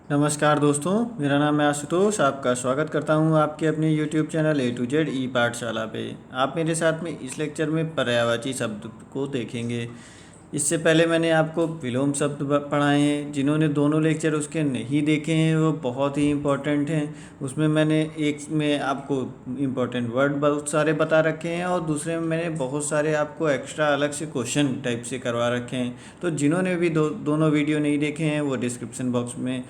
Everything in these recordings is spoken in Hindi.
नमस्कार दोस्तों, मेरा नाम है आशुतोष। आपका स्वागत करता हूं आपके अपने YouTube channel A to Z ई पाठशाला पे। आप मेरे साथ में इस लेक्चर में पर्यायवाची शब्द को देखेंगे। इससे पहले मैंने आपको विलोम शब्द पढ़ाए हैं। जिन्होंने दोनों लेक्चर उसके नहीं देखे हैं वो बहुत ही इम्पोर्टेंट हैं। उसमें मैंने एक में आपको इम्पोर्टेंट वर्ड बहुत सारे बता रखे हैं और दूसरे में मैंने बहुत सारे आपको एक्स्ट्रा अलग से क्वेश्चन टाइप से करवा रखे हैं। तो जिन्होंने भी दोनों वीडियो नहीं देखे हैं वो डिस्क्रिप्शन बॉक्स में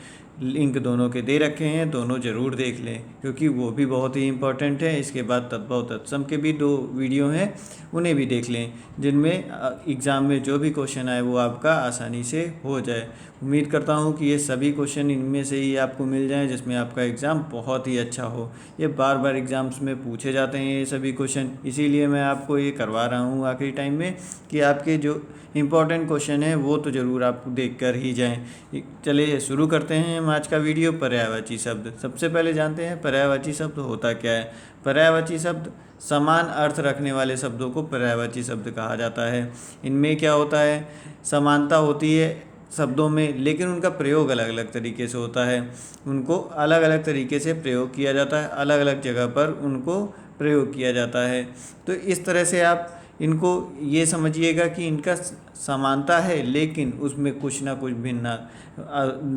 लिंक दोनों के दे रखे हैं, दोनों ज़रूर देख लें क्योंकि वो भी बहुत ही इम्पोर्टेंट है। इसके बाद तद्भव तत्सम के भी 2 वीडियो हैं, उन्हें भी देख लें, जिनमें एग्ज़ाम में जो भी क्वेश्चन आए वो आपका आसानी से हो जाए। उम्मीद करता हूँ कि ये सभी क्वेश्चन इनमें से ही आपको मिल जाएं जिसमें आपका एग्ज़ाम बहुत ही अच्छा हो। ये बार बार एग्ज़ाम्स में पूछे जाते हैं ये सभी क्वेश्चन, इसीलिए मैं आपको ये करवा रहा हूँ आखिरी टाइम में कि आपके जो इम्पोर्टेंट क्वेश्चन है वो तो ज़रूर आप देख कर ही जाएं। चलिए शुरू करते हैं हम आज का वीडियो। पर्यायवाची शब्द, सबसे पहले जानते हैं पर्यायवाची शब्द होता क्या है। पर्यायवाची शब्द समान अर्थ रखने वाले शब्दों को पर्यायवाची शब्द कहा जाता है। इनमें क्या होता है, समानता होती है शब्दों में, लेकिन उनका प्रयोग अलग अलग तरीके से होता है। उनको अलग अलग तरीके से प्रयोग किया जाता है, अलग अलग जगह पर उनको प्रयोग किया जाता है। तो इस तरह से आप इनको ये समझिएगा कि इनका समानता है लेकिन उसमें कुछ ना कुछ भिन्न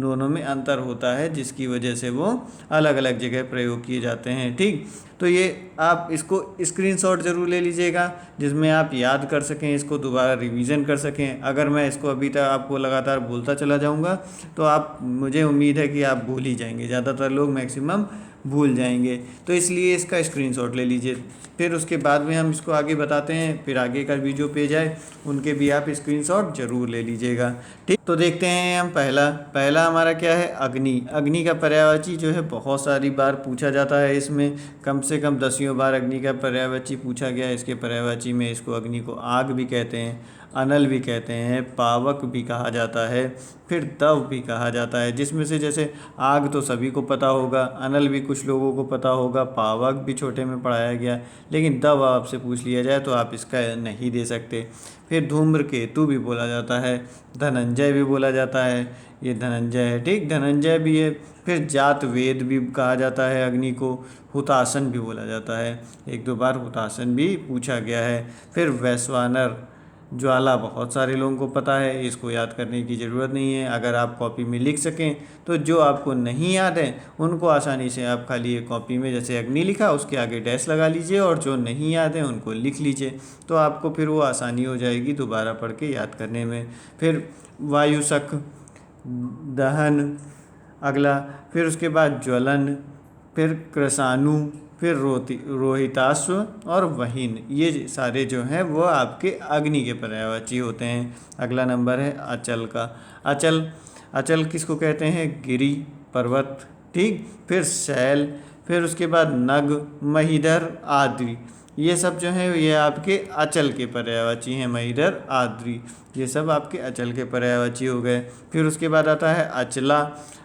दोनों में अंतर होता है, जिसकी वजह से वो अलग अलग जगह प्रयोग किए जाते हैं। ठीक, तो ये आप इसको स्क्रीनशॉट ज़रूर ले लीजिएगा जिसमें आप याद कर सकें, इसको दोबारा रिवीजन कर सकें। अगर मैं इसको अभी तक आपको लगातार बोलता चला जाऊंगा तो आप, मुझे उम्मीद है कि आप भूल ही जाएंगे, ज़्यादातर लोग मैक्सिमम भूल जाएंगे। तो इसलिए इसका स्क्रीनशॉट ले लीजिए। फिर उसके बाद में हम इसको आगे बताते हैं, फिर आगे का वीडियो पेज आए उनके भी आप स्क्रीनशॉट ज़रूर ले लीजिएगा। ठीक, तो देखते हैं हम पहला हमारा क्या है, अग्नि। अग्नि का पर्यायवाची जो है बहुत सारी बार पूछा जाता है। इसमें कम से कम 10 बार अग्नि का पर्यायवाची पूछा गया है। इसके पर्यायवाची में इसको अग्नि को आग भी कहते हैं, अनल भी कहते हैं, पावक भी कहा जाता है, फिर दव भी कहा जाता है। जिसमें से जैसे आग तो सभी को पता होगा, अनल भी कुछ लोगों को पता होगा, पावक भी छोटे में पढ़ाया गया, लेकिन दव आपसे पूछ लिया जाए तो आप इसका नहीं दे सकते। फिर धूम्रकेतु भी बोला जाता है, धनंजय भी बोला जाता है, ये धनंजय है। ठीक, धनंजय भी है। फिर जात वेद भी कहा जाता है अग्नि को, हुतासन भी बोला जाता है, 1-2 बार हुतासन भी पूछा गया है। फिर वैश्वानर, ज्वाला बहुत सारे लोगों को पता है, इसको याद करने की ज़रूरत नहीं है। अगर आप कॉपी में लिख सकें तो जो आपको नहीं याद है उनको आसानी से आप खाली एक कॉपी में जैसे अग्नि लिखा उसके आगे डैश लगा लीजिए और जो नहीं याद है उनको लिख लीजिए, तो आपको फिर वो आसानी हो जाएगी दोबारा पढ़ के याद करने में। फिर वायुशक, दहन अगला, फिर उसके बाद ज्वलन, फिर कृशाणु, फिर रोहिताश्व और वहीन, ये सारे जो हैं वो आपके अग्नि के पर्यायवाची होते हैं। अगला नंबर है अचल का। अचल, अचल किसको कहते हैं, गिरि, पर्वत। ठीक, फिर शैल, फिर उसके बाद नग, महीधर, आद्रि, ये सब जो हैं ये आपके अचल के पर्यायवाची हैं। महीधर, आद्रि, ये सब आपके अचल के पर्यायवाची हो गए। फिर उसके बाद आता है अचला।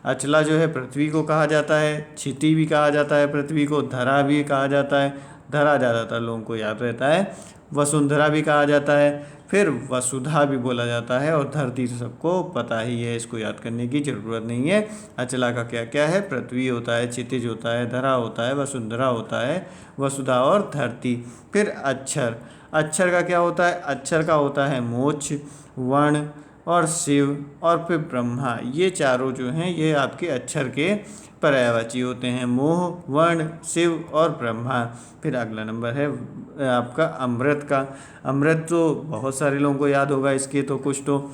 अचला जो है पृथ्वी को कहा जाता है, क्षिति भी कहा जाता है, पृथ्वी को धरा भी कहा जाता है, धरा ज़्यादातर लोगों को याद रहता है। वसुंधरा भी कहा जाता है, फिर वसुधा भी बोला जाता है, और धरती तो सबको पता ही है, इसको याद करने की ज़रूरत नहीं है। अचला का क्या क्या है, पृथ्वी होता है, क्षितिज होता है, धरा होता है, वसुंधरा होता है, वसुधा और धरती। फिर अक्षर, अक्षर का क्या होता है, अक्षर का होता है मोक्ष, वर्ण और शिव और फिर ब्रह्मा। ये चारों जो हैं ये आपके अक्षर के पर्यायवाची होते हैं, मोह, वर्ण, शिव और ब्रह्मा। फिर अगला नंबर है आपका अमृत का। अमृत तो बहुत सारे लोगों को याद होगा, इसके तो कुछ तो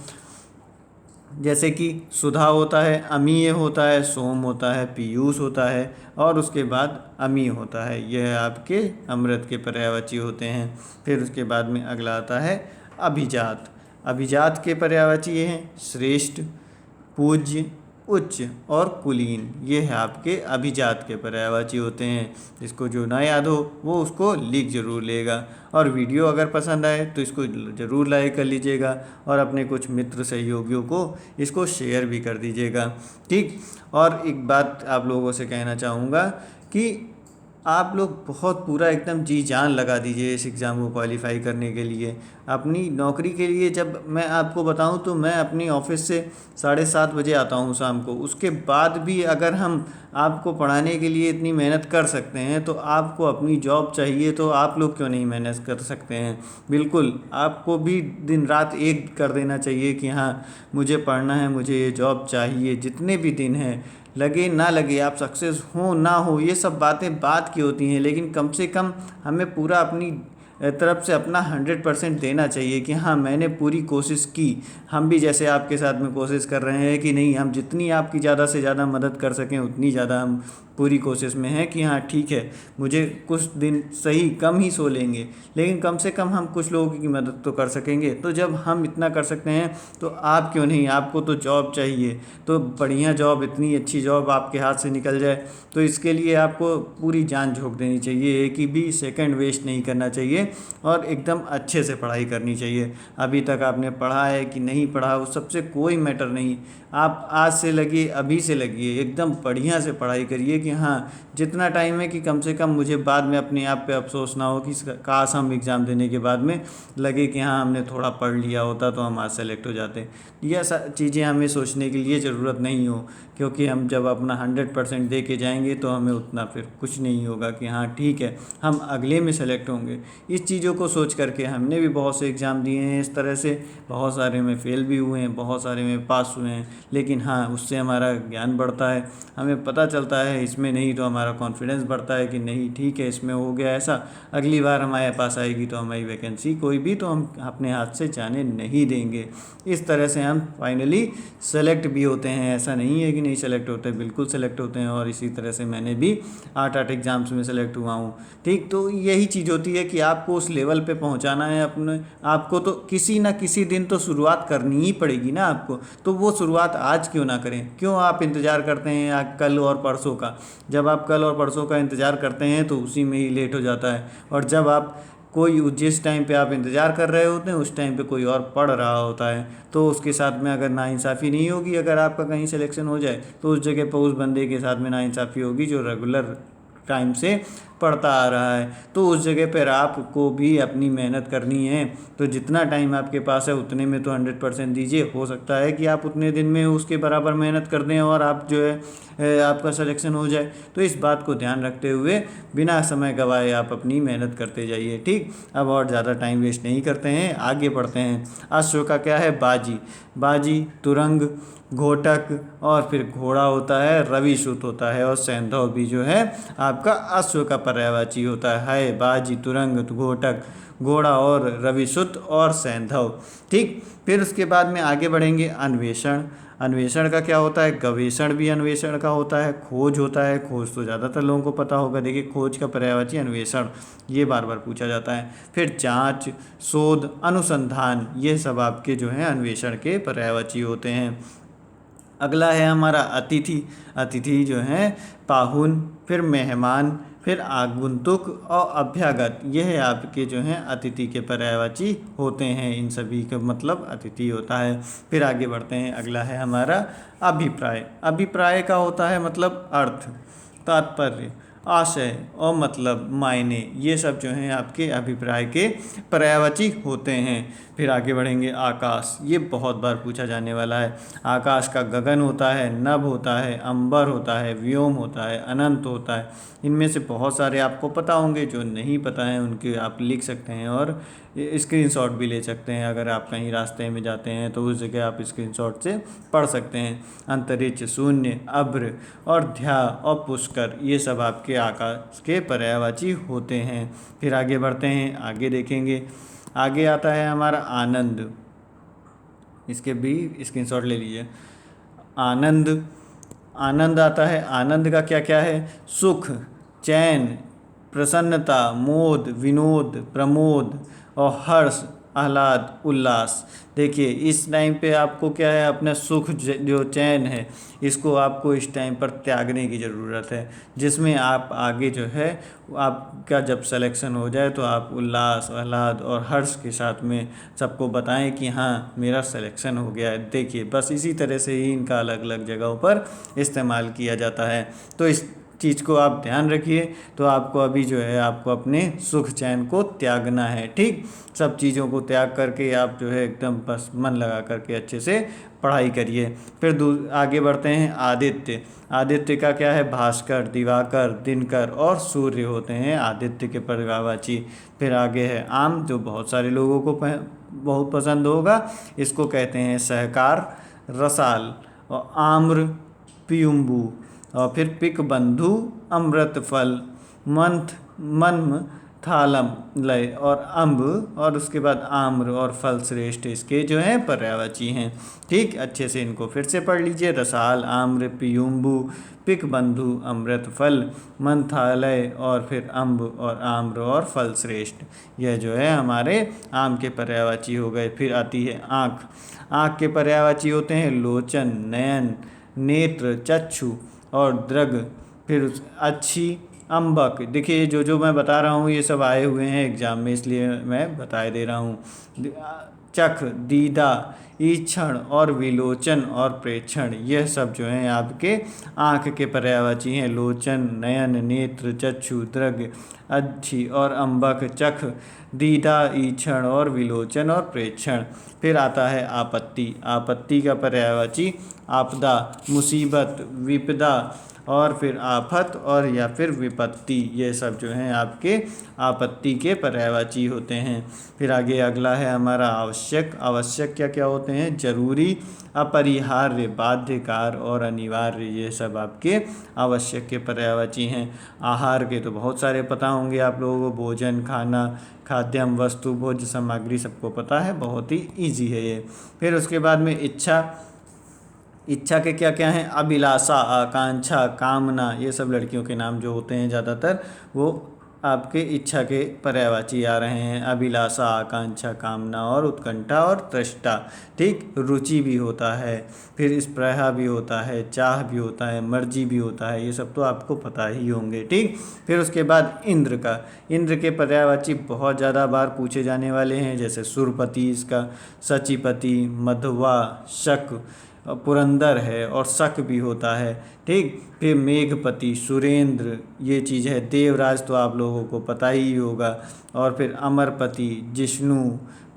जैसे कि सुधा होता है, अमीय होता है, सोम होता है, पीयूष होता है और उसके बाद अमीय होता है। यह आपके अमृत के पर्यायवाची होते हैं। फिर उसके बाद में अगला आता है अभिजात। अभिजात के पर्यायवाची ये हैं श्रेष्ठ, पूज्य, उच्च और कुलीन, ये है आपके अभिजात के पर्यायवाची होते हैं। जिसको जो ना याद हो वो उसको लिख ज़रूर लेगा, और वीडियो अगर पसंद आए तो इसको ज़रूर लाइक कर लीजिएगा और अपने कुछ मित्र सहयोगियों को इसको शेयर भी कर दीजिएगा। ठीक, और एक बात आप लोगों से कहना चाहूँगा कि आप लोग बहुत पूरा एकदम जी जान लगा दीजिए इस एग्ज़ाम को क्वालिफाई करने के लिए, अपनी नौकरी के लिए जब मैं आपको बताऊं तो मैं अपनी ऑफिस से 7:30 बजे आता हूं शाम को। उसके बाद भी अगर हम आपको पढ़ाने के लिए इतनी मेहनत कर सकते हैं तो आपको अपनी जॉब चाहिए, तो आप लोग क्यों नहीं मेहनत कर सकते हैं? बिल्कुल आपको भी दिन रात एक कर देना चाहिए कि हाँ मुझे पढ़ना है, मुझे ये जॉब चाहिए। जितने भी दिन हैं, लगे ना लगे, आप सक्सेस हो ना हो, ये सब बातें बात की होती हैं, लेकिन कम से कम हमें पूरा अपनी तरफ से अपना 100% देना चाहिए कि हाँ मैंने पूरी कोशिश की। हम भी जैसे आपके साथ में कोशिश कर रहे हैं कि नहीं, हम जितनी आपकी ज़्यादा से ज़्यादा मदद कर सकें उतनी ज़्यादा हम पूरी कोशिश में हैं कि हाँ ठीक है, मुझे कुछ दिन सही कम ही सो लेंगे, लेकिन कम से कम हम कुछ लोगों की मदद तो कर सकेंगे। तो जब हम इतना कर सकते हैं तो आप क्यों नहीं? आपको तो जॉब चाहिए, तो बढ़िया जॉब, इतनी अच्छी जॉब आपके हाथ से निकल जाए तो इसके लिए आपको पूरी जान झोंक देनी चाहिए, एक ही भी सेकंड वेस्ट नहीं करना चाहिए और एकदम अच्छे से पढ़ाई करनी चाहिए। अभी तक आपने पढ़ा है कि नहीं पढ़ा, उस सबसे कोई मैटर नहीं। आप आज से लगिए, अभी से लगिए, एकदम बढ़िया से पढ़ाई करिए कि हाँ जितना टाइम है कि कम से कम मुझे बाद में अपने आप पे अफसोस ना हो कि काश हम एग्ज़ाम देने के बाद में लगे कि हाँ हमने थोड़ा पढ़ लिया होता तो हम आज सेलेक्ट हो जाते। यह चीज़ें हमें सोचने के लिए ज़रूरत नहीं हो, क्योंकि हम जब अपना 100% दे के जाएंगे तो हमें उतना फिर कुछ नहीं होगा कि हाँ ठीक है हम अगले में सेलेक्ट होंगे। इस चीज़ों को सोच करके हमने भी बहुत से एग्ज़ाम दिए हैं इस तरह से, बहुत सारे में फ़ेल भी हुए हैं, बहुत सारे में पास हुए हैं, लेकिन हाँ उससे हमारा ज्ञान बढ़ता है, हमें पता चलता है इसमें नहीं तो हमारा कॉन्फिडेंस बढ़ता है कि नहीं ठीक है इसमें हो गया ऐसा, अगली बार हमारे पास आएगी तो हमारी वैकेंसी कोई भी तो हम अपने हाथ से जाने नहीं देंगे। इस तरह से हम फाइनली सेलेक्ट भी होते हैं, ऐसा नहीं है कि नहीं सेलेक्ट होते, बिल्कुल सेलेक्ट होते हैं। और इसी तरह से मैंने भी 8 एग्ज़ाम्स में सेलेक्ट हुआ हूँ। ठीक, तो यही चीज़ होती है कि आपको उस लेवल पे पहुँचाना है अपने आपको, तो किसी ना किसी दिन तो शुरुआत करनी ही पड़ेगी ना आपको। तो वो शुरुआत आज क्यों ना करें? क्यों आप इंतज़ार करते हैं कल और परसों का? जब आप कल और परसों का इंतज़ार करते हैं तो उसी में ही लेट हो जाता है। और जब आप जिस टाइम पे आप इंतज़ार कर रहे होते हैं उस टाइम पे कोई और पढ़ रहा होता है, तो उसके साथ में अगर नाइंसाफ़ी नहीं होगी, अगर आपका कहीं सिलेक्शन हो जाए तो उस जगह पर उस बंदे के साथ में नाइंसाफ़ी होगी जो रेगुलर टाइम से पढ़ता आ रहा है। तो उस जगह पर आपको भी अपनी मेहनत करनी है, तो जितना टाइम आपके पास है उतने में तो 100% दीजिए। हो सकता है कि आप उतने दिन में उसके बराबर मेहनत कर दें और आप जो है आपका सिलेक्शन हो जाए। तो इस बात को ध्यान रखते हुए बिना समय गंवाए आप अपनी मेहनत करते जाइए। ठीक, अब और ज़्यादा टाइम वेस्ट नहीं करते हैं, आगे बढ़ते हैं। अश्व का क्या है? बाजी, बाजी तुरंग, घोटक और फिर घोड़ा होता है, रविशुत होता है, और सैंधव भी जो है आपका अश्व का पर्यायवाची होता है। बाजी, तुरंग, घोटक, घोड़ा और रविशुत और सैंधव। ठीक, फिर उसके बाद में आगे बढ़ेंगे। अन्वेषण, अन्वेषण का क्या होता है? गवेषण भी अन्वेषण का होता है, खोज होता है। खोज तो ज़्यादातर लोगों को पता होगा, देखिए खोज का पर्यायवाची अन्वेषण, ये बार बार पूछा जाता है। फिर जांच, शोध, अनुसंधान, ये सब आपके जो हैं अन्वेषण के पर्यायवाची होते हैं। अगला है हमारा अतिथि। अतिथि जो हैं पाहुन, फिर मेहमान, फिर आगंतुक और अभ्यागत, ये है आपके जो हैं अतिथि के पर्यायवाची होते हैं। इन सभी का मतलब अतिथि होता है। फिर आगे बढ़ते हैं, अगला है हमारा अभिप्राय। अभिप्राय का होता है मतलब अर्थ, तात्पर्य, आशय और मतलब, मायने, ये सब जो हैं आपके अभिप्राय के पर्यायवाची होते हैं। फिर आगे बढ़ेंगे। आकाश, ये बहुत बार पूछा जाने वाला है। आकाश का गगन होता है, नभ होता है, अंबर होता है, व्योम होता है, अनंत होता है। इनमें से बहुत सारे आपको पता होंगे, जो नहीं पता हैं उनके आप लिख सकते हैं और स्क्रीनशॉट भी ले सकते हैं। अगर आप कहीं रास्ते में जाते हैं तो उस जगह आप स्क्रीनशॉट से पढ़ सकते हैं। अंतरिक्ष, शून्य, अभ्र और ध्या और पुष्कर, ये सब आपके आकाश के पर्यायवाची होते हैं। फिर आगे बढ़ते हैं, आगे देखेंगे। आगे आता है हमारा आनंद, इसके भी स्क्रीनशॉट ले लीजिए। आनंद, आनंद आता है। आनंद का क्या क्या है? सुख, चैन, प्रसन्नता, मोद, विनोद, प्रमोद और हर्ष, आह्लाद, उल्लास। देखिए इस टाइम पे आपको क्या है, अपना सुख जो चैन है इसको आपको इस टाइम पर त्यागने की ज़रूरत है, जिसमें आप आगे जो है आपका जब सिलेक्शन हो जाए तो आप उल्लास, आह्लाद और हर्ष के साथ में सबको बताएं कि हाँ मेरा सिलेक्शन हो गया है। देखिए बस इसी तरह से ही इनका अलग अलग जगहों पर इस्तेमाल किया जाता है। तो इस चीज़ को आप ध्यान रखिए। तो आपको अभी जो है आपको अपने सुख चैन को त्यागना है, ठीक। सब चीज़ों को त्याग करके आप जो है एकदम बस मन लगा करके अच्छे से पढ़ाई करिए। फिर आगे बढ़ते हैं। आदित्य, आदित्य का क्या है? भास्कर, दिवाकर, दिनकर और सूर्य होते हैं आदित्य के पर्यायवाची। फिर आगे है आम, जो बहुत सारे लोगों को बहुत पसंद होगा। इसको कहते हैं सहकार, रसाल और आम्र, पियुम्बू। और फिर पिक बंधु, अमृत फल, मंथ मन्म, थालम लय और अम्ब, और उसके बाद आम्र और फल श्रेष्ठ इसके जो हैं पर्यायवाची हैं, ठीक। अच्छे से इनको फिर से पढ़ लीजिए। रसाल, आम्र, पियुम्बु, पिक बंधु, अमृत फल, मंथालय और फिर अम्ब और आम्र और फल श्रेष्ठ, यह जो है हमारे आम के पर्यायवाची हो गए। फिर आती है आँख। आँख के पर्यायवाची होते हैं लोचन, नयन, नेत्र, चक्षु और दृग। फिर अच्छी, अम्बक। देखिए जो मैं बता रहा हूँ ये सब आए हुए हैं एग्जाम में, इसलिए मैं बताए दे रहा हूँ। चख, दीदा, ईक्षण और विलोचन और प्रेक्षण, यह सब जो हैं आपके आँख के पर्यायवाची हैं। लोचन, नयन, नेत्र, चक्षु, दृग, अच्छी और अम्बक, चख, दीदा, ईक्षण और विलोचन और प्रेक्षण। फिर आता है आपत्ति। आपत्ति का पर्यायवाची आपदा, मुसीबत, विपदा और फिर आफत और या फिर विपत्ति, ये सब जो हैं आपके आपत्ति के पर्यायवाची होते हैं। फिर आगे अगला है हमारा आवश्यक। आवश्यक क्या क्या होते हैं? जरूरी, अपरिहार्य, बाध्यकार और अनिवार्य, ये सब आपके आवश्यक के पर्यायवाची हैं। आहार के तो बहुत सारे पता होंगे आप लोगों को, भोजन, खाना, खाद्यम, वस्तु, भोज्य सामग्री, सबको पता है, बहुत ही ईजी है ये। फिर उसके बाद में इच्छा। इच्छा के क्या क्या हैं? अभिलाषा, आकांक्षा, कामना, ये सब लड़कियों के नाम जो होते हैं ज़्यादातर वो आपके इच्छा के पर्यायवाची आ रहे हैं। अभिलाषा, आकांक्षा, कामना और उत्कंठा और तृष्णा, ठीक। रुचि भी होता है, फिर स्पृहा भी होता है, चाह भी होता है, मर्जी भी होता है, ये सब तो आपको पता ही होंगे, ठीक। फिर उसके बाद इंद्र का। इंद्र के पर्यायवाची बहुत ज़्यादा बार पूछे जाने वाले हैं, जैसे सुरपति इसका, सचिपति, मधवा, शक, पुरंदर है और शक भी होता है, ठीक। फिर मेघपति, सुरेंद्र, ये चीज़ है। देवराज तो आप लोगों को पता ही होगा। और फिर अमरपति, जिष्णु,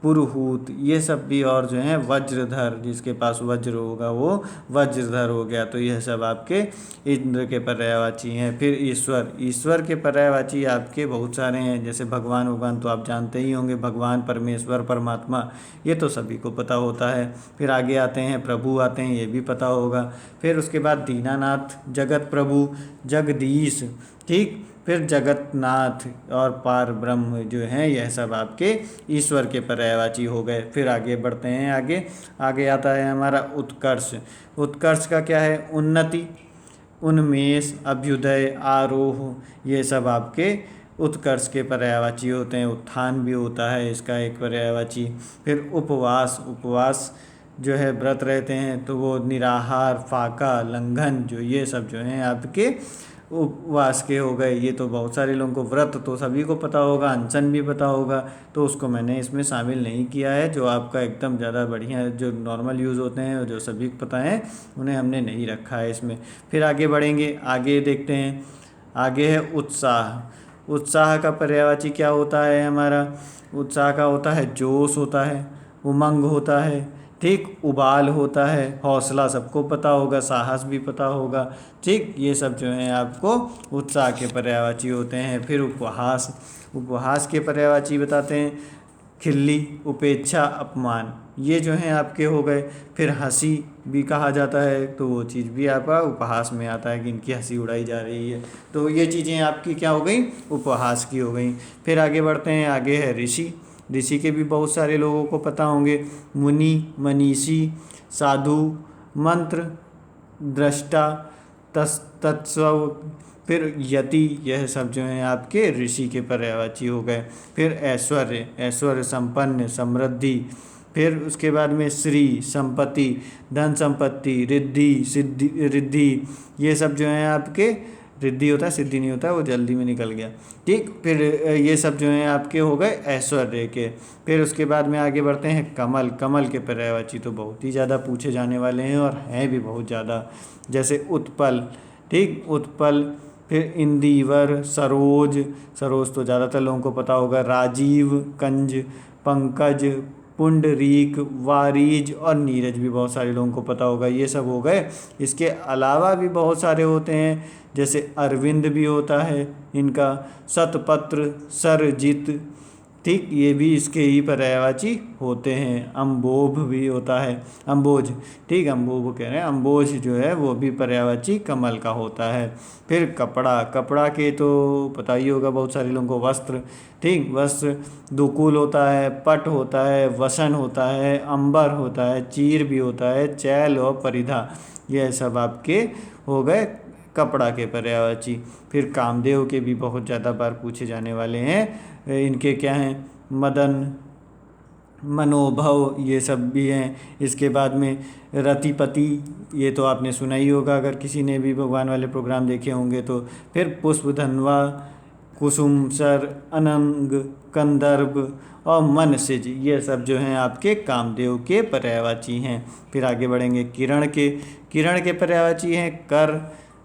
पुरुहूत, ये सब भी। और जो है वज्रधर, जिसके पास वज्र होगा वो वज्रधर हो गया। तो यह सब आपके इंद्र के पर्यायवाची हैं। फिर ईश्वर। ईश्वर के पर्यायवाची आपके बहुत सारे हैं, जैसे भगवान तो आप जानते ही होंगे, भगवान, परमेश्वर, परमात्मा, ये तो सभी को पता होता है। फिर आगे आते हैं प्रभु आते हैं, ये भी पता होगा। फिर उसके बाद दीनानाथ, जगत प्रभु, जगदीश, ठीक। फिर जगतनाथ और पार ब्रह्म जो हैं, यह सब आपके ईश्वर के पर्यायवाची हो गए। फिर आगे बढ़ते हैं। आगे आगे आता है हमारा उत्कर्ष। उत्कर्ष का क्या है? उन्नति, उन्मेष, अभ्युदय, आरोह, ये सब आपके उत्कर्ष के पर्यायवाची होते हैं। उत्थान भी होता है इसका एक पर्यायवाची। फिर उपवास। उपवास जो है व्रत रहते हैं तो वो निराहार, फाका, लंघन, जो ये सब जो हैं आपके उपवास के हो गए। ये तो बहुत सारे लोगों को, व्रत तो सभी को पता होगा, अनशन भी पता होगा, तो उसको मैंने इसमें शामिल नहीं किया है। जो आपका एकदम ज़्यादा बढ़िया जो नॉर्मल यूज़ होते हैं और जो सभी को पता है, उन्हें हमने नहीं रखा है इसमें। फिर आगे बढ़ेंगे, आगे देखते हैं। आगे है उत्साह। उत्साह का पर्यायवाची क्या होता है हमारा? उत्साह का होता है जोश होता है, उमंग होता है, ठीक। उबाल होता है, हौसला सबको पता होगा, साहस भी पता होगा, ठीक। ये सब जो हैं आपको उत्साह के पर्यायवाची होते हैं। फिर उपहास। उपहास के पर्यायवाची बताते हैं खिल्ली, उपेक्षा, अपमान, ये जो हैं आपके हो गए। फिर हंसी भी कहा जाता है, तो वो चीज़ भी आपका उपहास में आता है कि इनकी हंसी उड़ाई जा रही है। तो ये चीज़ें आपकी क्या हो गई? उपहास की हो गई। फिर आगे बढ़ते हैं। आगे है ऋषि। ऋषि के भी बहुत सारे लोगों को पता होंगे। मुनि, मनीषी, साधु, मंत्र, दृष्टा, तत्स्व, फिर यति, यह सब जो हैं आपके ऋषि के पर्यायवाची हो गए। फिर ऐश्वर्य। ऐश्वर्य संपन्न, समृद्धि। फिर उसके बाद में श्री, संपत्ति, धन संपत्ति, रिद्धि, सिद्धि, रिद्धि, ये सब जो हैं आपके, रिद्धि होता है, सिद्धि नहीं होता, वो जल्दी में निकल गया, ठीक। फिर ये सब जो हैं आपके हो गए ऐश्वर्य के। फिर उसके बाद में आगे बढ़ते हैं कमल। कमल के पर्यायवाची तो बहुत ही ज़्यादा पूछे जाने वाले हैं और हैं भी बहुत ज़्यादा, जैसे उत्पल, ठीक। उत्पल, फिर इंदिवर, सरोज, सरोज तो ज़्यादातर लोगों को पता होगा, राजीव, कंज, पंकज, पुंडरीक, वारीज और नीरज भी बहुत सारे लोगों को पता होगा। ये सब हो गए। इसके अलावा भी बहुत सारे होते हैं, जैसे अरविंद भी होता है इनका, शतपत्र, सरजित, ठीक, ये भी इसके ही पर्यायवाची होते हैं। अम्बोभ भी होता है, अम्बोज, ठीक, अम्बोभ कह रहे हैं, अम्बोज जो है वो भी पर्यायवाची कमल का होता है। फिर कपड़ा, कपड़ा के तो पता ही होगा बहुत सारे लोगों को, वस्त्र, ठीक, वस्त्र, दुकुल होता है, पट होता है, वसन होता है, अंबर होता है, चीर भी होता है, चैल और परिधा, यह सब आपके हो गए कपड़ा के पर्यायवाची। फिर कामदेव के भी बहुत ज़्यादा बार पूछे जाने वाले हैं। इनके क्या हैं, मदन, मनोभव, ये सब भी हैं। इसके बाद में रतिपति, ये तो आपने सुना ही होगा अगर किसी ने भी भगवान वाले प्रोग्राम देखे होंगे तो। फिर पुष्पधनवा, कुसुम सर, अनंग, कंदर्प और मनसिज, ये सब जो हैं आपके कामदेव के पर्यायवाची हैं। फिर आगे बढ़ेंगे किरण के। किरण के पर्यायवाची हैं कर,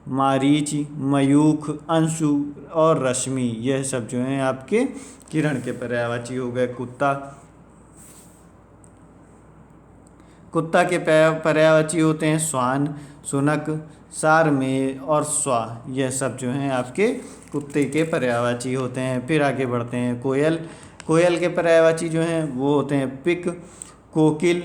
मारीच, मयूख, अंशु और रश्मि, यह सब जो हैं आपके किरण के पर्यायवाची हो गए। कुत्ता, कुत्ता के पर्यायवाची होते हैं स्वान, शुनक, सारमेय और स्वा, यह सब जो हैं आपके कुत्ते के पर्यायवाची होते हैं। फिर आगे बढ़ते हैं कोयल। कोयल के पर्यायवाची जो हैं वो होते हैं पिक, कोकिल,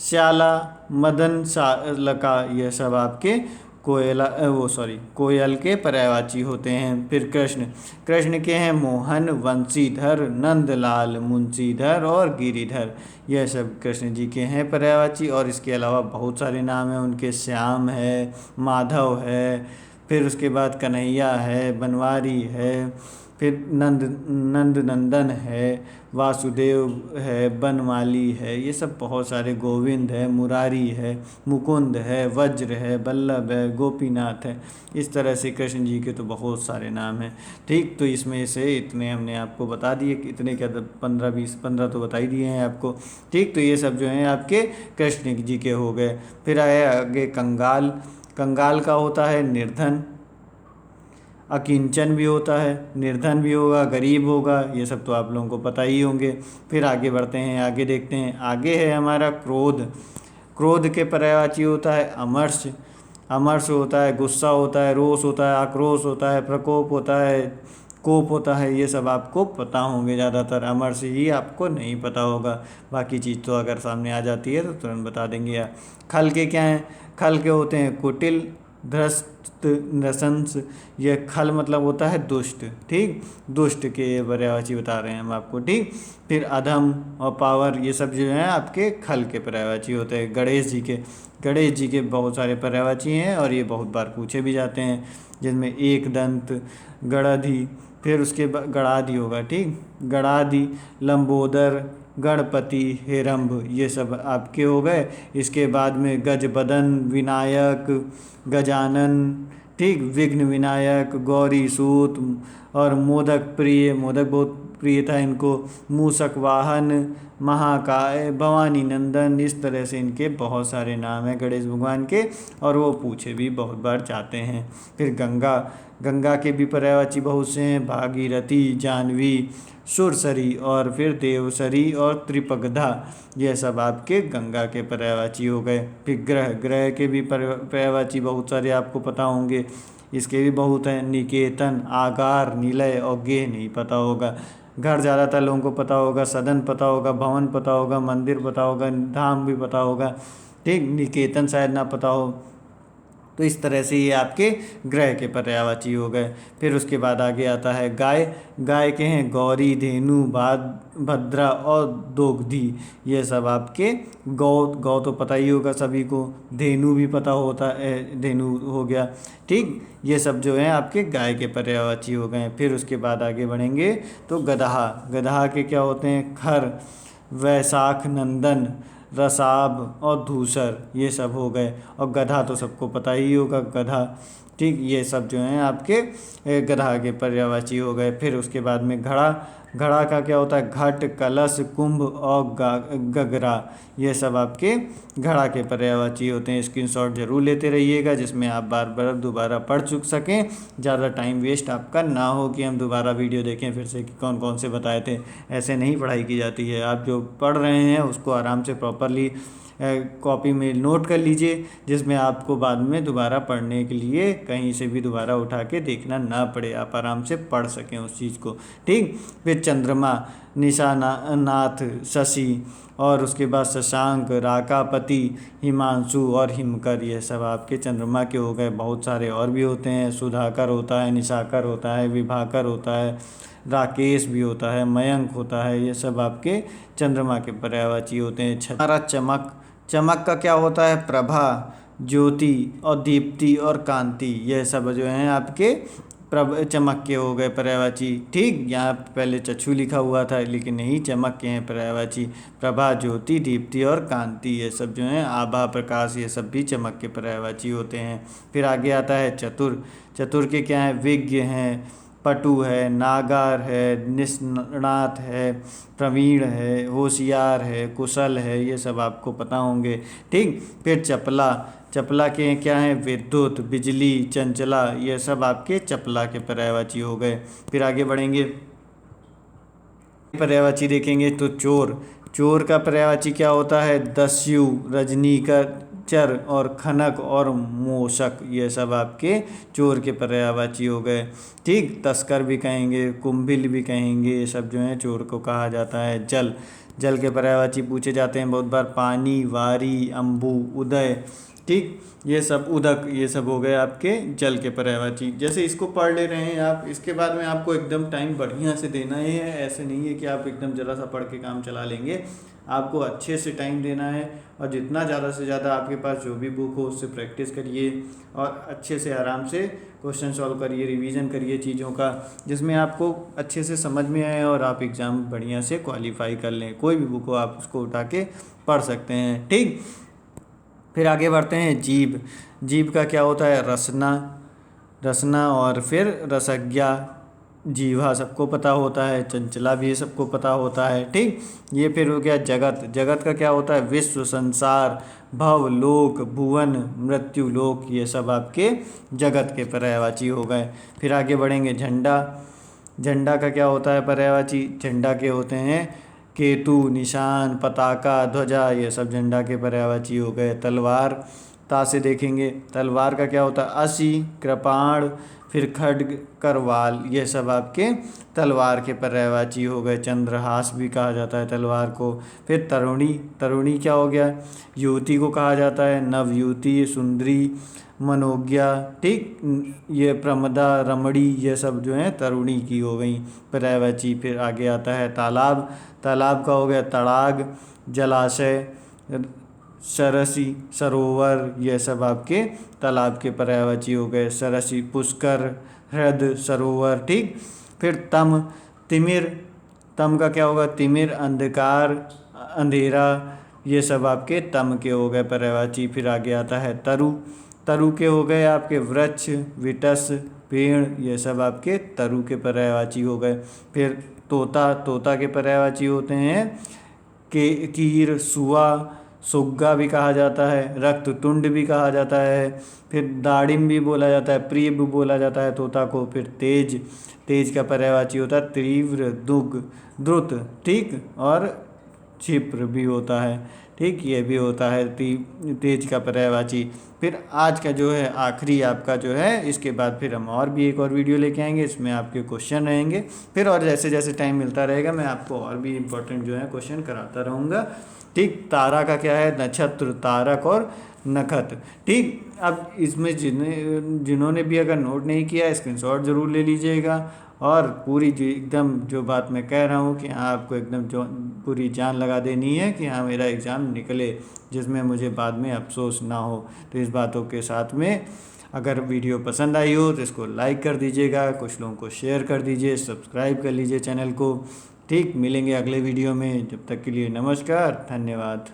श्याला, मदन, सालका, यह सब आपके कोयल के पर्यायवाची होते हैं। फिर कृष्ण, कृष्ण के हैं मोहन, वंशीधर, नंदलाल, मुंशीधर और गिरिधर, यह सब कृष्ण जी के हैं पर्यायवाची। और इसके अलावा बहुत सारे नाम हैं उनके, श्याम है, माधव है, फिर उसके बाद कन्हैया है, बनवारी है, फिर नंदनंदन है, वासुदेव है, बनमाली है, ये सब बहुत सारे, गोविंद है, मुरारी है, मुकुंद है, वज्र है, वल्लभ है, गोपीनाथ है। इस तरह से कृष्ण जी के तो बहुत सारे नाम हैं, ठीक। तो इसमें से इतने हमने आपको बता दिए, इतने क्या 15 तो बता ही दिए हैं आपको, ठीक। तो ये सब जो हैं आपके कृष्ण जी के हो गए। फिर आए आगे कंगाल। कंगाल का होता है निर्धन, अकिंचन भी होता है, निर्धन भी होगा, गरीब होगा, ये सब तो आप लोगों को पता ही होंगे। फिर आगे बढ़ते हैं, आगे देखते हैं। आगे है हमारा क्रोध। क्रोध के पर्यायवाची होता है अमर्ष। अमर्ष होता है गुस्सा होता है, रोष होता है, आक्रोश होता है, प्रकोप होता है, कोप होता है, ये सब आपको पता होंगे ज़्यादातर। अमर्ष ही आपको नहीं पता होगा, बाकी चीज़ तो अगर सामने आ जाती है तो तुरंत बता देंगे यार। खल के क्या हैं, खल के होते हैं कुटिल, धृष्ट, नृशंस, यह खल मतलब होता है दुष्ट, ठीक, दुष्ट के पर्यायवाची बता रहे हैं हम आपको, ठीक। फिर अधम और पावर, ये सब जो हैं आपके खल के पर्यायवाची होते हैं। गणेश जी के, गणेश जी के बहुत सारे पर्यायवाची हैं और ये बहुत बार पूछे भी जाते हैं, जिनमें एक दंत, गणाधि, फिर उसके बाद गणाधि होगा, ठीक, गणाधि, लंबोदर, गणपति, हेरंब, ये सब आपके हो गए। इसके बाद में गजबदन, विनायक, गजानन, ठीक, विघ्न विनायक, गौरी सूत और मोदक प्रिय, मोदक बहुत प्रिय था इनको, मूषक वाहन, महाकाय, भवानी नंदन, इस तरह से इनके बहुत सारे नाम हैं गणेश भगवान के, और वो पूछे भी बहुत बार जाते हैं। फिर गंगा, गंगा के भी पर्यायवाची बहुत से हैं, भागीरथी, जाह्नवी, सुरसरी और फिर देवसरी और त्रिपगधा, ये सब आपके गंगा के पर्यायवाची हो गए। फिर ग्रह, ग्रह के भी पर्यायवाची बहुत सारे आपको पता होंगे, इसके भी बहुत हैं, निकेतन, आगार, निलय और गेह नहीं पता होगा। घर ज़्यादातर लोगों को पता होगा, सदन पता होगा, भवन पता होगा, मंदिर पता होगा, धाम भी पता होगा, ठीक, निकेतन शायद ना पता हो। तो इस तरह से ये आपके ग्रह के पर्यायवाची हो गए। फिर उसके बाद आगे आता है गाय। गाय के हैं गौरी, धेनु, भद्रा और दोग्धी, ये सब आपके। गौ, गौ तो पता ही होगा सभी को, धेनु भी पता होता है, धेनु हो गया, ठीक। ये सब जो हैं आपके गाय के पर्यायवाची हो गए। फिर उसके बाद आगे बढ़ेंगे तो गदहा। गदहा के क्या होते हैं, खर, वैशाख नंदन, रसाब और धूसर, ये सब हो गए। और गधा तो सबको पता ही होगा, गधा, ठीक, ये सब जो हैं आपके गधा के पर्यायवाची हो गए। फिर उसके बाद में घड़ा। घड़ा का क्या होता है? घट, कलश, कुंभ और गगरा, ये सब आपके घड़ा के पर्यायवाची होते हैं। स्क्रीनशॉट जरूर लेते रहिएगा, जिसमें आप बार बार दोबारा पढ़ चुक सकें, ज़्यादा टाइम वेस्ट आपका ना हो कि हम दोबारा वीडियो देखें फिर से कि कौन कौन से बताए थे। ऐसे नहीं पढ़ाई की जाती है। आप जो पढ़ रहे हैं उसको आराम से प्रॉपरली कॉपी में नोट कर लीजिए, जिसमें आपको बाद में दोबारा पढ़ने के लिए कहीं से भी दोबारा उठा के देखना ना पड़े, आप आराम से पढ़ सकें उस चीज़ को। ठीक, फिर चंद्रमा, निशानाथ, शशि, और उसके बाद शशांक, राकापति, हिमांशु और हिमकर, ये सब आपके चंद्रमा के हो गए। बहुत सारे और भी होते हैं, सुधाकर होता है, निशाकर होता है, विभाकर होता है, राकेश भी होता है, मयंक होता है, ये सब आपके चंद्रमा के पर्यायवाची होते हैं। हमारा चमक, चमक का क्या होता है? प्रभा, ज्योति और दीप्ति और कांति, ये सब जो हैं आपके चमक के हो गए पर्यायवाची। ठीक, यहाँ पहले चक्षु लिखा हुआ था लेकिन नहीं, चमक के हैं पर्यायवाची। प्रभा, ज्योति, दीप्ति और कांति, ये सब जो हैं आभा, प्रकाश, ये सब भी चमक के पर्यायवाची होते हैं। फिर आगे आता है चतुर। चतुर के क्या हैं? विज्ञ हैं, पटु है, नागार है, निष्णात है, प्रवीण है, होशियार है, कुशल है, ये सब आपको पता होंगे। ठीक, फिर चपला, चपला के क्या हैं? विद्युत, बिजली, चंचला, ये सब आपके चपला के पर्यायवाची हो गए। फिर आगे बढ़ेंगे, पर्यायवाची देखेंगे तो चोर। चोर का पर्यायवाची क्या होता है? दस्यु, रजनीकर और खनक और मूषक, ये सब आपके चोर के पर्यायवाची हो गए। ठीक, तस्कर भी कहेंगे, कुंभिल भी कहेंगे, ये सब जो हैं चोर को कहा जाता है। जल, जल के पर्यायवाची पूछे जाते हैं बहुत बार, पानी, वारी, अम्बु, उदय। ठीक, ये सब उदक, ये सब हो गए आपके जल के पर्यायवाची। जैसे इसको पढ़ ले रहे हैं आप, इसके बाद में आपको एकदम टाइम बढ़िया से देना ही है। ऐसे नहीं है कि आप एकदम ज़रा सा पढ़ के काम चला लेंगे, आपको अच्छे से टाइम देना है। और जितना ज़्यादा से ज़्यादा आपके पास जो भी बुक हो उससे प्रैक्टिस करिए और अच्छे से आराम से क्वेश्चन सॉल्व करिए, रिवीजन करिए चीज़ों का, जिसमें आपको अच्छे से समझ में आए और आप एग्ज़ाम बढ़िया से क्वालिफाई कर लें। कोई भी बुक हो आप उसको उठा के पढ़ सकते हैं। ठीक, फिर आगे बढ़ते हैं जीभ। जीभ का क्या होता है? रसना, रसना और फिर रसज्ञा, जीवा सबको पता होता है, चंचला भी सबको पता होता है। ठीक, ये फिर हो गया जगत। जगत का क्या होता है? विश्व, संसार, भव, लोक, भुवन, मृत्यु लोक, ये सब आपके जगत के पर्यायवाची हो गए। फिर आगे बढ़ेंगे, झंडा। झंडा का क्या होता है पर्यायवाची? झंडा के होते हैं केतु, निशान, पताका, ध्वजा, ये सब झंडा के पर्यायवाची हो गए। तलवार, ता से देखेंगे, तलवार का क्या होता है? असी, कृपाण, फिर खड्ग, करवाल, ये सब आपके तलवार के पर्यायवाची हो गए। चंद्रहास भी कहा जाता है तलवार को। फिर तरुणी, तरुणी क्या हो गया? युवती को कहा जाता है। नवयुवती, सुंदरी, मनोज्ञा। ठीक, ये प्रमदा, रमणी, ये सब जो हैं तरुणी की हो गई पर्यायवाची। फिर आगे आता है तालाब। तालाब का हो गया तड़ाग, जलाशय, सरसी, सरोवर, ये सब आपके तालाब के पर्यायवाची हो गए। सरसी, पुष्कर, हृद, सरोवर। ठीक, फिर तम, तिमिर। तम का क्या होगा? तिमिर, अंधकार, अंधेरा, ये सब आपके तम के हो गए पर्यायवाची। फिर आगे आता है तरु। तरु के हो गए आपके वृक्ष, विटस, पेड़, ये सब आपके तरु के पर्यायवाची हो गए। फिर तोता, तोता के पर्यायवाची होते हैं कीर, सुआ, सुग्गा भी कहा जाता है, रक्ततुंड भी कहा जाता है। फिर दाड़िम भी बोला जाता है, प्रिय भी बोला जाता है तोता को। फिर तेज, तेज का पर्यायवाची होता है तीव्र, दुग, द्रुत। ठीक, और क्षिप्र भी होता है। ठीक, ये भी होता है तेज का पर्यायवाची। फिर आज का जो है आखिरी आपका जो है, इसके बाद फिर हम और भी एक और वीडियो लेके आएंगे, इसमें आपके क्वेश्चन रहेंगे। फिर और जैसे जैसे टाइम मिलता रहेगा मैं आपको और भी इम्पोर्टेंट जो है क्वेश्चन कराता रहूँगा। ठीक, तारा का क्या है? नक्षत्र, तारक और नखत। ठीक, अब इसमें जिन्होंने भी अगर नोट नहीं किया स्क्रीनशॉट ज़रूर ले लीजिएगा। और पूरी एकदम जो बात मैं कह रहा हूँ कि हाँ आपको एकदम जो पूरी जान लगा देनी है कि हाँ मेरा एग्ज़ाम निकले, जिसमें मुझे बाद में अफसोस ना हो। तो इस बातों के साथ में अगर वीडियो पसंद आई हो तो इसको लाइक कर दीजिएगा, कुछ लोगों को शेयर कर दीजिए, सब्सक्राइब कर लीजिए चैनल को। ठीक, मिलेंगे अगले वीडियो में, जब तक के लिए नमस्कार, धन्यवाद।